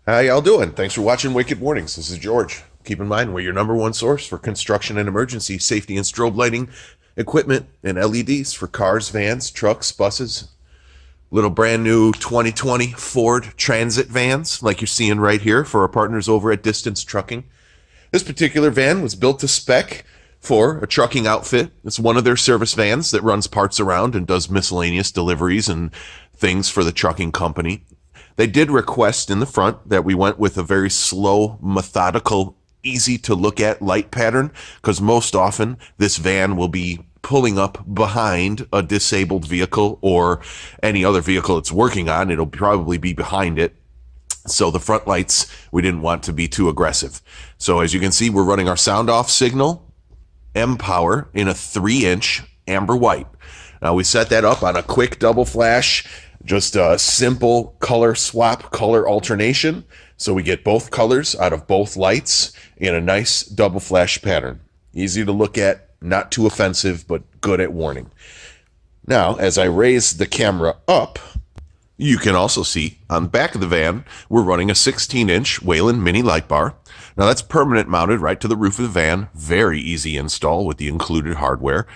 How y'all doing? Thanks for watching Wicked Warnings. This is George. Keep in mind, we're your number one source for construction and emergency safety and strobe lighting equipment and LEDs for cars, vans, trucks, buses. Little brand new 2020 Ford Transit vans like you're seeing right here for our partners over at Distance Trucking. This particular van was built to spec for a trucking outfit. It's one of their service vans that runs parts around and does miscellaneous deliveries and things for the trucking company. They did request in the front that we went with a very slow, methodical, easy to look at light pattern, because most often this van will be pulling up behind a disabled vehicle or any other vehicle it's working on. It'll probably be behind it. So the front lights, we didn't want to be too aggressive. So as you can see, we're running our sound off signal, M-Power, in a 3-inch amber white. Now we set that up on a quick double flash, just a simple color swap, color alternation. So we get both colors out of both lights in a nice double flash pattern. Easy to look at, not too offensive, but good at warning. Now, as I raise the camera up, you can also see on the back of the van, we're running a 16-inch Whelen mini light bar. Now that's permanent mounted right to the roof of the van. Very easy install with the included hardware.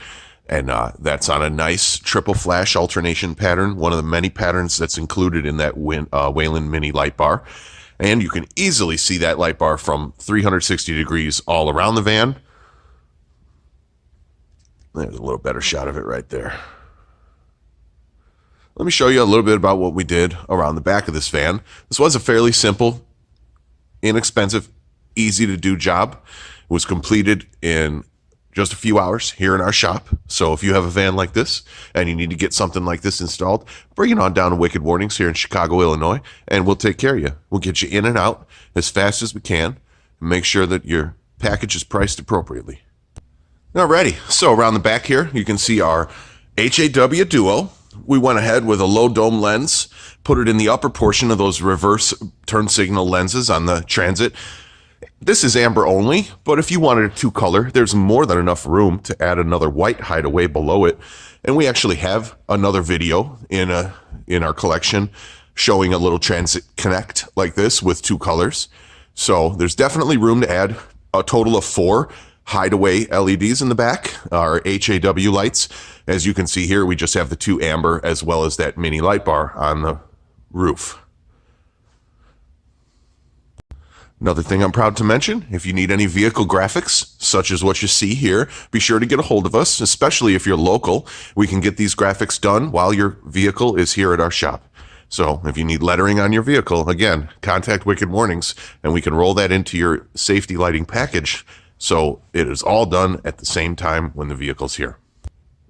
And that's on a nice triple flash alternation pattern, one of the many patterns that's included in that Whelen mini light bar. And you can easily see that light bar from 360 degrees all around the van. There's a little better shot of it right there. Let me show you a little bit about what we did around the back of this van. This was a fairly simple, inexpensive, easy to do job. It was completed in just a few hours here in our shop. So if you have a van like this and you need to get something like this installed, bring it on down to Wicked Warnings here in Chicago, Illinois, and we'll take care of you. We'll get you in and out as fast as we can and make sure that your package is priced appropriately. Alrighty, so around the back here, you can see our HAW Duo. We went ahead with a low dome lens, put it in the upper portion of those reverse turn signal lenses on the Transit. This is amber only, but if you wanted a two-color, there's more than enough room to add another white hideaway below it. And we actually have another video in our collection showing a little Transit Connect like this with two colors. So there's definitely room to add a total of 4 hideaway LEDs in the back, our HAW lights. As you can see here, we just have the 2 amber as well as that mini light bar on the roof. Another thing I'm proud to mention, if you need any vehicle graphics, such as what you see here, be sure to get a hold of us, especially if you're local. We can get these graphics done while your vehicle is here at our shop. So if you need lettering on your vehicle, again, contact Wicked Warnings, and we can roll that into your safety lighting package so it is all done at the same time when the vehicle's here.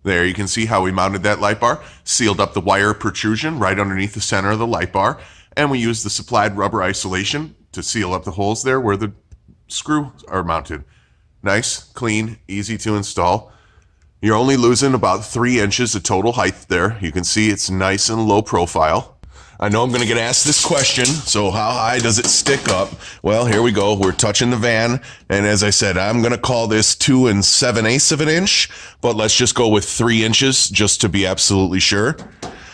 There you can see how we mounted that light bar, sealed up the wire protrusion right underneath the center of the light bar, and we used the supplied rubber isolation to seal up the holes there where the screws are mounted. Nice, clean, easy to install. You're only losing about 3 inches of total height there. You can see it's nice and low profile. I know I'm going to get asked this question, so how high does it stick up? Well, here we go. We're touching the van, and as I said, I'm going to call this 2 7/8 of an inch, but let's just go with 3 inches just to be absolutely sure.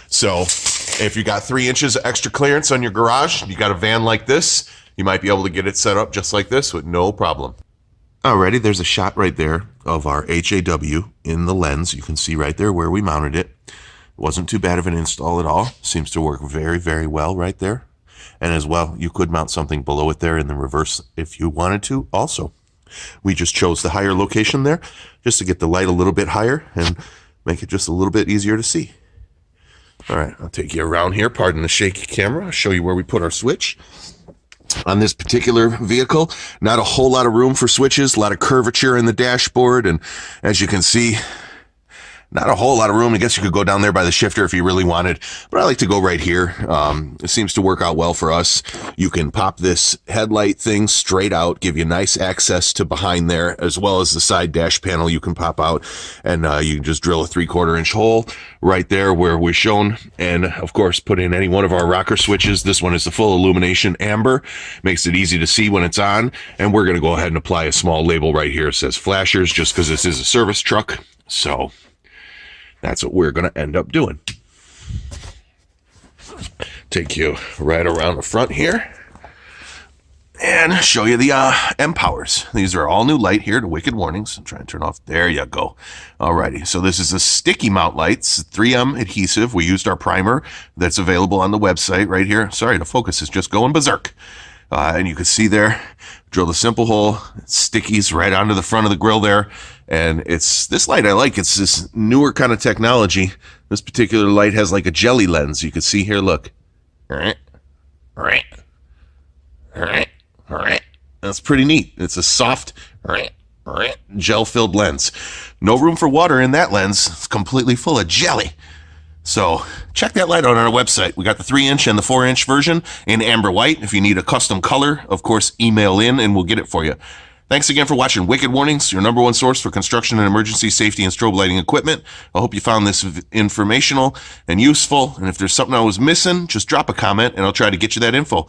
So if you got 3 inches of extra clearance on your garage, you got a van like this, you might be able to get it set up just like this with no problem. Alrighty, there's a shot right there of our HAW in the lens. You can see right there where we mounted it. It wasn't too bad of an install at all. Seems to work very, very well right there. And as well, you could mount something below it there in the reverse if you wanted to also. We just chose the higher location there just to get the light a little bit higher and make it just a little bit easier to see. All right, I'll take you around here. Pardon the shaky camera. I'll show you where we put our switch. On this particular vehicle, not a whole lot of room for switches, a lot of curvature in the dashboard, and as you can see, not a whole lot of room. I guess you could go down there by the shifter if you really wanted, but I like to go right here. It seems to work out well for us. You can pop this headlight thing straight out, give you nice access to behind there, as well as the side dash panel you can pop out, and you can just drill a 3/4 inch hole right there where we're shown, and of course put in any one of our rocker switches. This one is the full illumination amber, makes it easy to see when it's on, and we're going to go ahead and apply a small label right here. It says flashers, just because this is a service truck. So that's what we're going to end up doing. Take you right around the front here. and show you the M powers. These are all new light here to Wicked Warnings. I'm trying to turn off. There you go. Alrighty. So this is a sticky mount lights, 3M adhesive. We used our primer that's available on the website right here. Sorry, the focus is just going berserk. And you can see there, drill the simple hole, stickies right onto the front of the grill there. And it's this light I like. It's this newer kind of technology. This particular light has like a jelly lens. You can see here, look. That's pretty neat. It's a soft, gel-filled lens. No room for water in that lens. It's completely full of jelly. So check that light out on our website. We got the 3-inch and the 4-inch version in amber white. If you need a custom color, of course, email in and we'll get it for you. Thanks again for watching Wicked Warnings, your #1 source for construction and emergency safety and strobe lighting equipment. I hope you found this informational and useful. And if there's something I was missing, just drop a comment and I'll try to get you that info.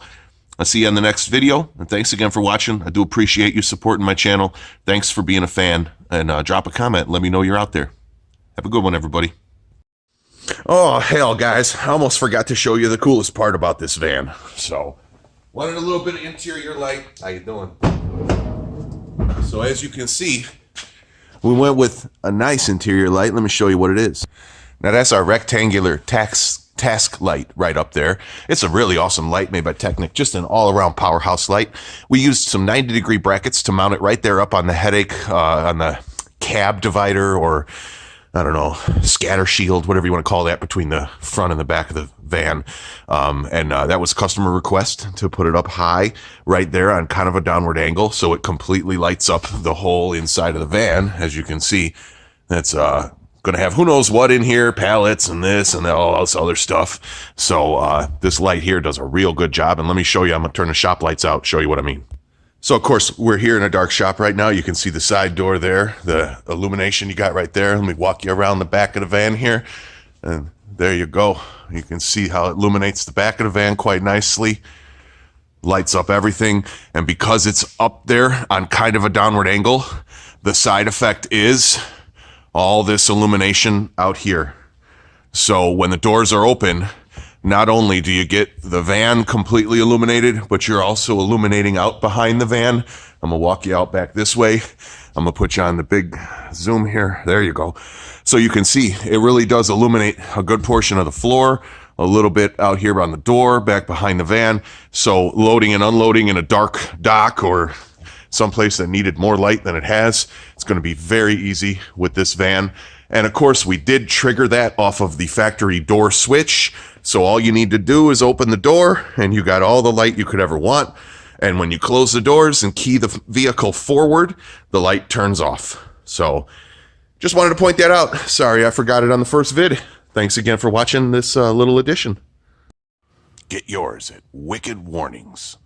I'll see you on the next video. And thanks again for watching. I do appreciate you supporting my channel. Thanks for being a fan. And drop a comment. Let me know you're out there. Have a good one, everybody. Oh, hell, guys. I almost forgot to show you the coolest part about this van. So, wanted a little bit of interior light. How you doing? So, as you can see, we went with a nice interior light. Let me show you what it is. Now, that's our rectangular task light right up there. It's a really awesome light made by Technic, just an all-around powerhouse light. We used some 90-degree brackets to mount it right there up on the headache, on the cab divider, or I don't know, scatter shield, whatever you want to call that, between the front and the back of the van. That was customer request to put it up high right there on kind of a downward angle, so it completely lights up the whole inside of the van. As you can see, that's going to have who knows what in here, pallets and this and all this other stuff. So this light here does a real good job. And let me show you, I'm going to turn the shop lights out, show you what I mean. So, of course, we're here in a dark shop right now. You can see the side door there, the illumination you got right there. Let me walk you around the back of the van here. And there you go. You can see how it illuminates the back of the van quite nicely. Lights up everything. And because it's up there on kind of a downward angle, the side effect is all this illumination out here. So when the doors are open, not only do you get the van completely illuminated, but you're also illuminating out behind the van. I'm going to walk you out back this way. I'm going to put you on the big zoom here. There you go. So you can see it really does illuminate a good portion of the floor, a little bit out here on the door, back behind the van. So loading and unloading in a dark dock or someplace that needed more light than it has, it's going to be very easy with this van. And of course, we did trigger that off of the factory door switch. So all you need to do is open the door and you got all the light you could ever want. And when you close the doors and key the vehicle forward, the light turns off. So just wanted to point that out. Sorry, I forgot it on the first vid. Thanks again for watching this little edition. Get yours at Wicked Warnings.